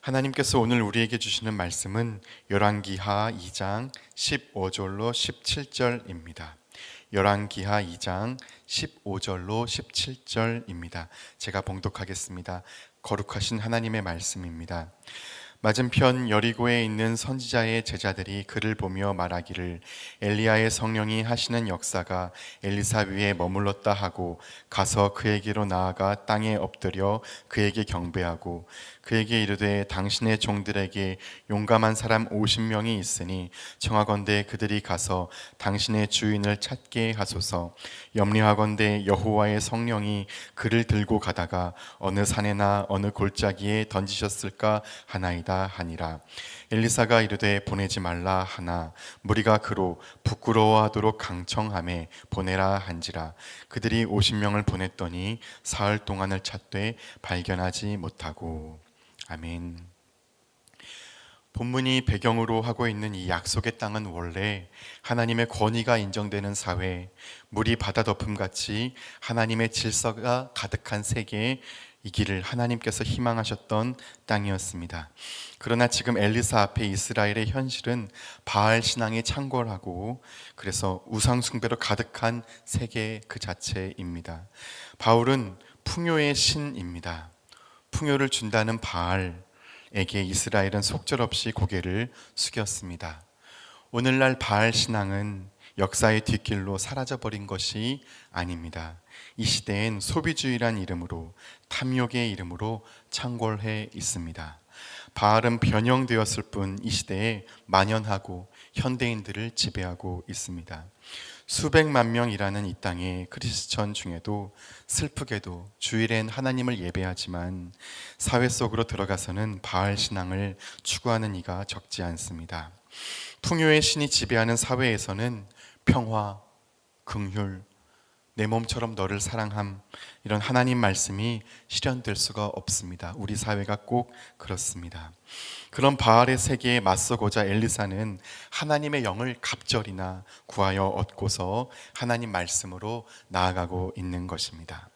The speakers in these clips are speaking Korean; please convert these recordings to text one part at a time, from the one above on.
하나님께서 오늘 우리에게 주시는 말씀은 열왕기하 2장 15절로 17절입니다. 열왕기하 2장 15절로 17절입니다. 제가 봉독하겠습니다. 거룩하신 하나님의 말씀입니다. 맞은편 여리고에 있는 선지자의 제자들이 그를 보며 말하기를 엘리야의 성령이 하시는 역사가 엘리사 위에 머물렀다 하고 가서 그에게로 나아가 땅에 엎드려 그에게 경배하고 그에게 이르되 당신의 종들에게 용감한 사람 50명이 있으니 청하건대 그들이 가서 당신의 주인을 찾게 하소서. 염려하건대 여호와의 성령이 그를 들고 가다가 어느 산에나 어느 골짜기에 던지셨을까 하나이다 하니라. 엘리사가 이르되 보내지 말라 하나 무리가 그로 부끄러워하도록 강청하매 보내라 한지라. 그들이 50명을 보냈더니 사흘 동안을 찾되 발견하지 못하고. 아멘. 본문이 배경으로 하고 있는 이 약속의 땅은 원래 하나님의 권위가 인정되는 사회, 물이 바다덮음같이 하나님의 질서가 가득한 세계의 이 길을 하나님께서 희망하셨던 땅이었습니다. 그러나 지금 엘리사 앞에 이스라엘의 현실은 바알 신앙이 창궐하고 그래서 우상 숭배로 가득한 세계 그 자체입니다. 바울은 풍요의 신입니다. 풍요를 준다는 바알에게 이스라엘은 속절없이 고개를 숙였습니다. 오늘날 바알 신앙은 역사의 뒷길로 사라져버린 것이 아닙니다. 이 시대엔 소비주의란 이름으로 탐욕의 이름으로 창궐해 있습니다. 바알은 변형되었을 뿐 이 시대에 만연하고 현대인들을 지배하고 있습니다. 수백만 명이라는 이 땅의 크리스천 중에도 슬프게도 주일엔 하나님을 예배하지만 사회 속으로 들어가서는 바알 신앙을 추구하는 이가 적지 않습니다. 풍요의 신이 지배하는 사회에서는 평화, 긍휼, 내 몸처럼 너를 사랑함, 이런 하나님 말씀이 실현될 수가 없습니다. 우리 사회가 꼭 그렇습니다. 그런 바알의 세계에 맞서고자 엘리사는 하나님의 영을 갑절이나 구하여 얻고서 하나님 말씀으로 나아가고 있는 것입니다.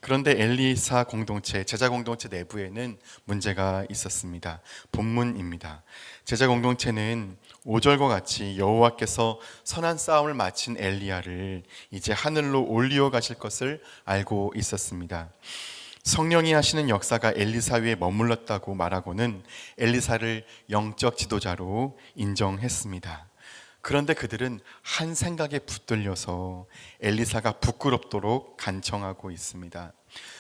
그런데 엘리사 공동체, 제자 공동체 내부에는 문제가 있었습니다. 본문입니다. 제자 공동체는 5절과 같이 여호와께서 선한 싸움을 마친 엘리야를 이제 하늘로 올리어 가실 것을 알고 있었습니다. 성령이 하시는 역사가 엘리사 위에 머물렀다고 말하고는 엘리사를 영적 지도자로 인정했습니다. 그런데 그들은 한 생각에 붙들려서 엘리사가 부끄럽도록 간청하고 있습니다.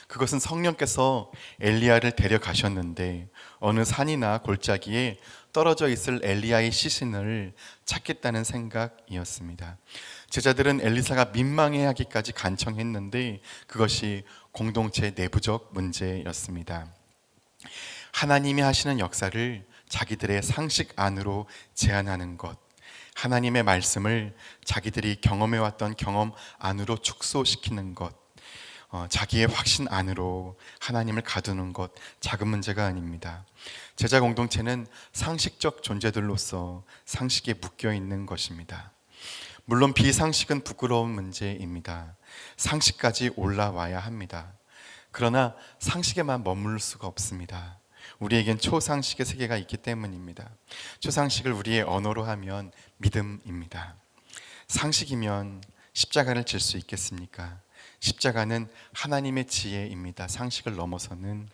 그것은 성령께서 엘리야를 데려가셨는데 어느 산이나 골짜기에 떨어져 있을 엘리야의 시신을 찾겠다는 생각이었습니다. 제자들은 엘리사가 민망해하기까지 간청했는데 그것이 공동체 내부적 문제였습니다. 하나님이 하시는 역사를 자기들의 상식 안으로 제한하는 것, 하나님의 말씀을 자기들이 경험해왔던 경험 안으로 축소시키는 것, 자기의 확신 안으로 하나님을 가두는 것, 작은 문제가 아닙니다. 제자 공동체는 상식적 존재들로서 상식에 묶여 있는 것입니다. 물론 비상식은 부끄러운 문제입니다. 상식까지 올라와야 합니다. 그러나 상식에만 머물 수가 없습니다. 우리에겐 초상식의 세계가 있기 때문입니다. 초상식을 우리의 언어로 하면 믿음입니다. 상식이면 십자가를 질 수 있겠습니까? 십자가는 하나님의 지혜입니다. 상식을 넘어서는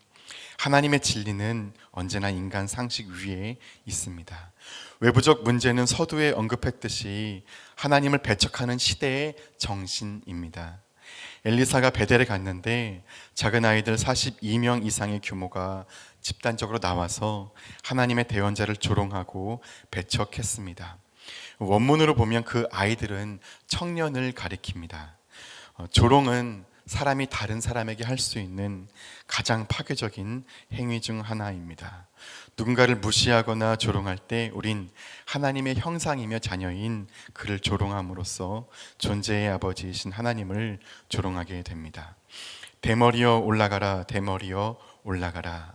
하나님의 진리는 언제나 인간 상식 위에 있습니다. 외부적 문제는 서두에 언급했듯이 하나님을 배척하는 시대의 정신입니다. 엘리사가 베델에 갔는데 작은 아이들 42명 이상의 규모가 집단적으로 나와서 하나님의 대언자를 조롱하고 배척했습니다. 원문으로 보면 그 아이들은 청년을 가리킵니다. 조롱은 사람이 다른 사람에게 할 수 있는 가장 파괴적인 행위 중 하나입니다. 누군가를 무시하거나 조롱할 때 우린 하나님의 형상이며 자녀인 그를 조롱함으로써 존재의 아버지이신 하나님을 조롱하게 됩니다. 대머리여 올라가라, 대머리여 올라가라.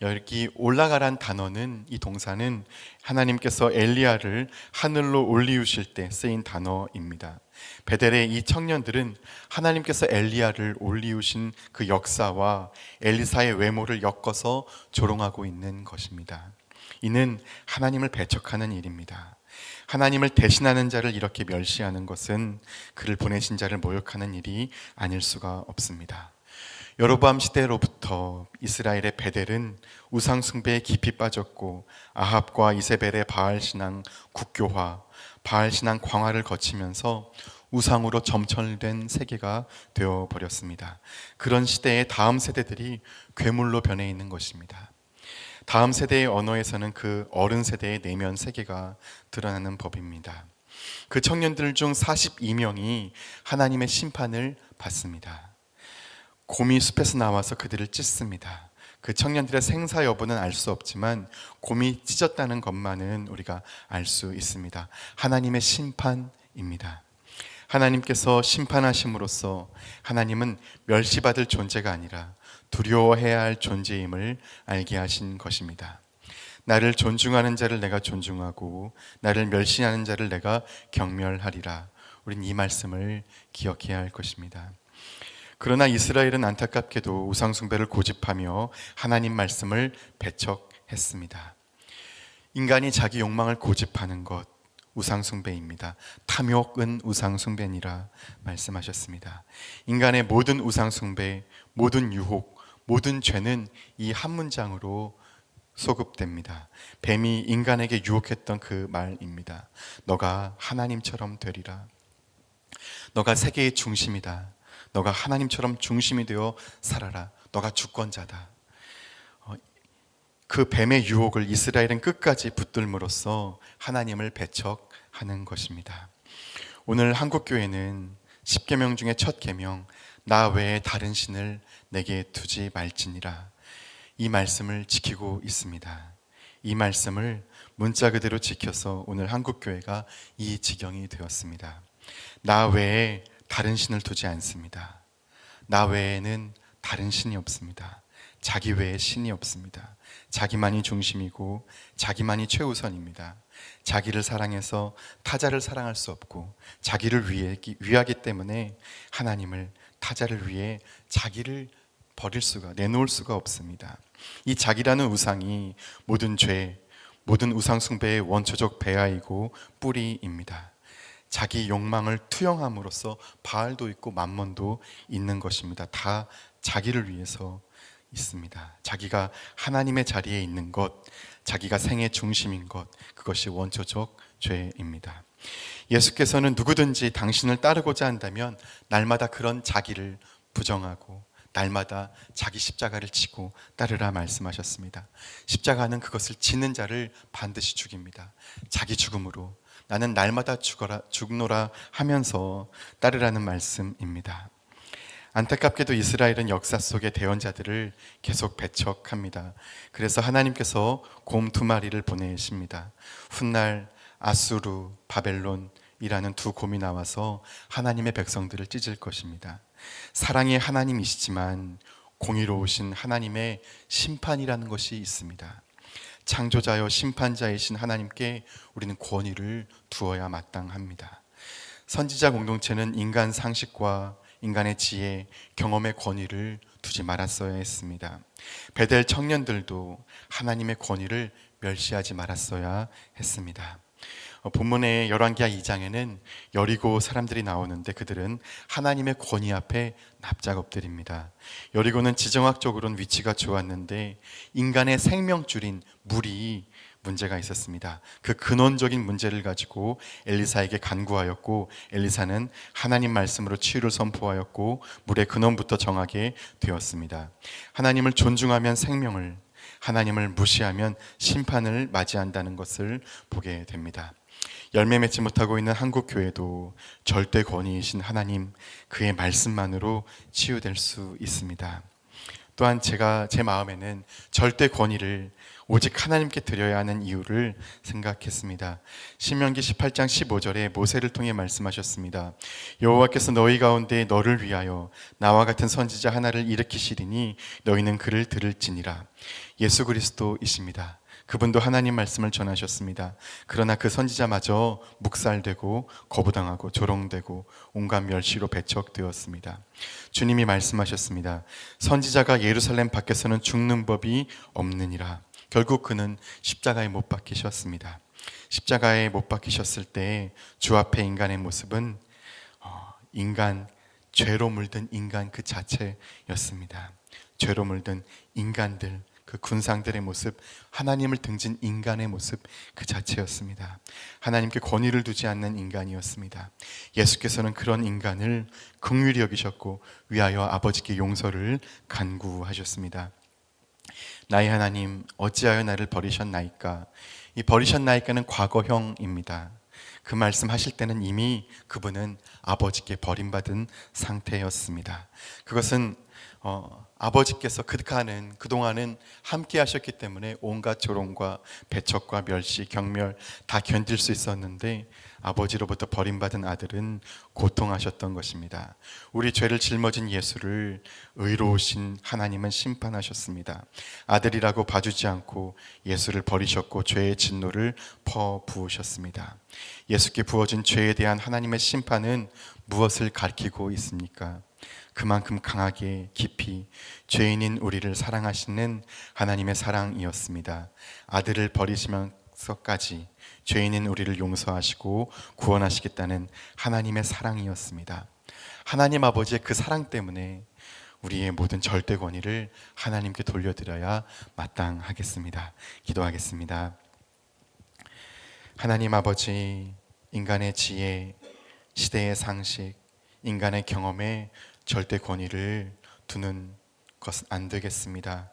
여기 올라가란 단어는, 이 동사는 하나님께서 엘리야를 하늘로 올리우실 때 쓰인 단어입니다. 베델의 이 청년들은 하나님께서 엘리야를 올리우신 그 역사와 엘리사의 외모를 엮어서 조롱하고 있는 것입니다. 이는 하나님을 배척하는 일입니다. 하나님을 대신하는 자를 이렇게 멸시하는 것은 그를 보내신 자를 모욕하는 일이 아닐 수가 없습니다. 여로보암 시대로부터 이스라엘의 베델은 우상 숭배에 깊이 빠졌고 아합과 이세벨의 바알 신앙 국교화, 바알 신앙 광화를 거치면서 우상으로 점철된 세계가 되어 버렸습니다. 그런 시대의 다음 세대들이 괴물로 변해 있는 것입니다. 다음 세대의 언어에서는 그 어른 세대의 내면 세계가 드러나는 법입니다. 그 청년들 중 42명이 하나님의 심판을 받습니다. 곰이 숲에서 나와서 그들을 찢습니다. 그 청년들의 생사 여부는 알 수 없지만 곰이 찢었다는 것만은 우리가 알 수 있습니다. 하나님의 심판입니다. 하나님께서 심판하심으로써 하나님은 멸시받을 존재가 아니라 두려워해야 할 존재임을 알게 하신 것입니다. 나를 존중하는 자를 내가 존중하고 나를 멸시하는 자를 내가 경멸하리라. 우린 이 말씀을 기억해야 할 것입니다. 그러나 이스라엘은 안타깝게도 우상 숭배를 고집하며 하나님 말씀을 배척했습니다. 인간이 자기 욕망을 고집하는 것, 우상 숭배입니다. 탐욕은 우상 숭배니라 말씀하셨습니다. 인간의 모든 우상 숭배, 모든 유혹, 모든 죄는 이 한 문장으로 소급됩니다. 뱀이 인간에게 유혹했던 그 말입니다. 너가 하나님처럼 되리라. 너가 세계의 중심이다. 너가 하나님처럼 중심이 되어 살아라. 너가 주권자다. 그 뱀의 유혹을 이스라엘은 끝까지 붙들므로써 하나님을 배척하는 것입니다. 오늘 한국교회는 10계명 중에 첫 계명, 나 외에 다른 신을 내게 두지 말지니라, 이 말씀을 지키고 있습니다. 이 말씀을 문자 그대로 지켜서 오늘 한국교회가 이 지경이 되었습니다. 나 외에 다른 신을 두지 않습니다. 나 외에는 다른 신이 없습니다. 자기 외에 신이 없습니다. 자기만이 중심이고 자기만이 최우선입니다. 자기를 사랑해서 타자를 사랑할 수 없고 자기를 위하기 때문에 하나님을, 타자를 위해 자기를 버릴 수가, 내놓을 수가 없습니다. 이 자기라는 우상이 모든 죄, 모든 우상 숭배의 원초적 배아이고 뿌리입니다. 자기 욕망을 투영함으로써 바알도 있고 맘몬도 있는 것입니다. 다 자기를 위해서 있습니다. 자기가 하나님의 자리에 있는 것, 자기가 생의 중심인 것, 그것이 원초적 죄입니다. 예수께서는 누구든지 당신을 따르고자 한다면 날마다 그런 자기를 부정하고 날마다 자기 십자가를 지고 따르라 말씀하셨습니다. 십자가는 그것을 지는 자를 반드시 죽입니다. 자기 죽음으로 나는 날마다 죽노라 하면서 따르라는 말씀입니다. 안타깝게도 이스라엘은 역사 속의 대언자들을 계속 배척합니다. 그래서 하나님께서 곰 2마리를 보내십니다. 훗날 아수르, 바벨론이라는 두 곰이 나와서 하나님의 백성들을 찢을 것입니다. 사랑의 하나님이시지만 공의로우신 하나님의 심판이라는 것이 있습니다. 창조자여 심판자이신 하나님께 우리는 권위를 두어야 마땅합니다. 선지자 공동체는 인간 상식과 인간의 지혜, 경험의 권위를 두지 말았어야 했습니다. 베델 청년들도 하나님의 권위를 멸시하지 말았어야 했습니다. 본문의 열왕기하 2장에는 여리고 사람들이 나오는데 그들은 하나님의 권위 앞에 납작 엎드립니다. 여리고는 지정학적으로는 위치가 좋았는데 인간의 생명줄인 물이 문제가 있었습니다. 그 근원적인 문제를 가지고 엘리사에게 간구하였고 엘리사는 하나님 말씀으로 치유를 선포하였고 물의 근원부터 정하게 되었습니다. 하나님을 존중하면 생명을, 하나님을 무시하면 심판을 맞이한다는 것을 보게 됩니다. 열매 맺지 못하고 있는 한국교회도 절대 권위이신 하나님, 그의 말씀만으로 치유될 수 있습니다. 또한 제 마음에는 절대 권위를 오직 하나님께 드려야 하는 이유를 생각했습니다. 신명기 18장 15절에 모세를 통해 말씀하셨습니다. 여호와께서 너희 가운데 너를 위하여 나와 같은 선지자 하나를 일으키시리니 너희는 그를 들을지니라. 예수 그리스도이십니다. 그분도 하나님 말씀을 전하셨습니다. 그러나 그 선지자마저 묵살되고 거부당하고 조롱되고 온갖 멸시로 배척되었습니다. 주님이 말씀하셨습니다. 선지자가 예루살렘 밖에서는 죽는 법이 없느니라. 결국 그는 십자가에 못 박히셨습니다. 십자가에 못 박히셨을 때 주 앞에 인간의 모습은 인간, 죄로 물든 인간 그 자체였습니다. 죄로 물든 인간들, 그 군상들의 모습, 하나님을 등진 인간의 모습 그 자체였습니다. 하나님께 권위를 두지 않는 인간이었습니다. 예수께서는 그런 인간을 긍휼히 여기셨고 위하여 아버지께 용서를 간구하셨습니다. 나의 하나님 어찌하여 나를 버리셨나이까? 이 버리셨나이까는 과거형입니다. 그 말씀 하실 때는 이미 그분은 아버지께 버림받은 상태였습니다. 그것은 아버지께서 그동안은 함께 하셨기 때문에 온갖 조롱과 배척과 멸시, 경멸 다 견딜 수 있었는데 아버지로부터 버림받은 아들은 고통하셨던 것입니다. 우리 죄를 짊어진 예수를 의로우신 하나님은 심판하셨습니다. 아들이라고 봐주지 않고 예수를 버리셨고 죄의 진노를 퍼부으셨습니다. 예수께 부어진 죄에 대한 하나님의 심판은 무엇을 가리키고 있습니까? 그만큼 강하게 깊이 죄인인 우리를 사랑하시는 하나님의 사랑이었습니다. 아들을 버리시면서까지 죄인인 우리를 용서하시고 구원하시겠다는 하나님의 사랑이었습니다. 하나님 아버지의 그 사랑 때문에 우리의 모든 절대 권위를 하나님께 돌려드려야 마땅하겠습니다. 기도하겠습니다. 하나님 아버지, 인간의 지혜, 시대의 상식, 인간의 경험에 절대 권위를 두는 것은 안 되겠습니다.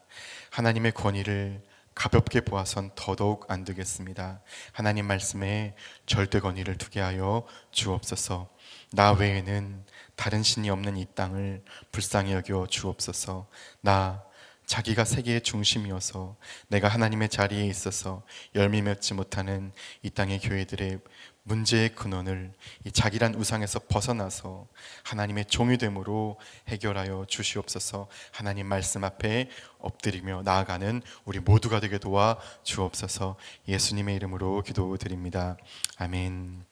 하나님의 권위를 가볍게 보아선 더더욱 안 되겠습니다. 하나님 말씀에 절대 권위를 두게 하여 주옵소서. 나 외에는 다른 신이 없는 이 땅을 불쌍히 여겨 주옵소서. 자기가 세계의 중심이어서 내가 하나님의 자리에 있어서 열매 맺지 못하는 이 땅의 교회들의 문제의 근원을 이 자기란 우상에서 벗어나서 하나님의 종이 됨으로 해결하여 주시옵소서. 하나님 말씀 앞에 엎드리며 나아가는 우리 모두가 되게 도와 주옵소서. 예수님의 이름으로 기도드립니다. 아멘.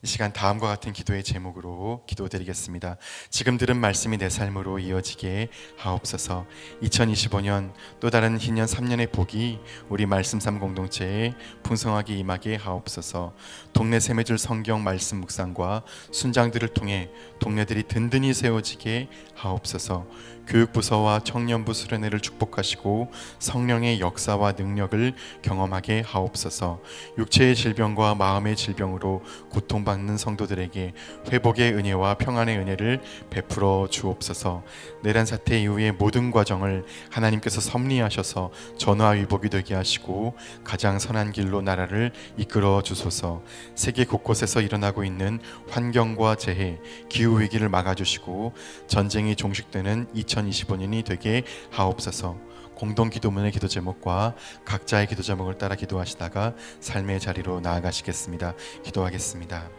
이 시간 다음과 같은 기도의 제목으로 기도드리겠습니다. 지금 들은 말씀이 내 삶으로 이어지게 하옵소서. 2025년 또 다른 희년 3년의 복이 우리 말씀 삶 공동체에 풍성하게 임하게 하옵소서. 동네 세매줄 성경 말씀 묵상과 순장들을 통해 동네들이 든든히 세워지게 하옵소서. 교육부서와 청년부 수련회를 축복하시고 성령의 역사와 능력을 경험하게 하옵소서. 육체의 질병과 마음의 질병으로 고통받는 성도들에게 회복의 은혜와 평안의 은혜를 베풀어 주옵소서. 내란 사태 이후의 모든 과정을 하나님께서 섭리하셔서 전화위복이 되게 하시고 가장 선한 길로 나라를 이끌어 주소서. 세계 곳곳에서 일어나고 있는 환경과 재해, 기후위기를 막아주시고 전쟁이 종식되는 2025년이 되게 하옵소서. 공동기도문의 기도 제목과 각자의 기도 제목을 따라 기도하시다가 삶의 자리로 나아가시겠습니다. 기도하겠습니다.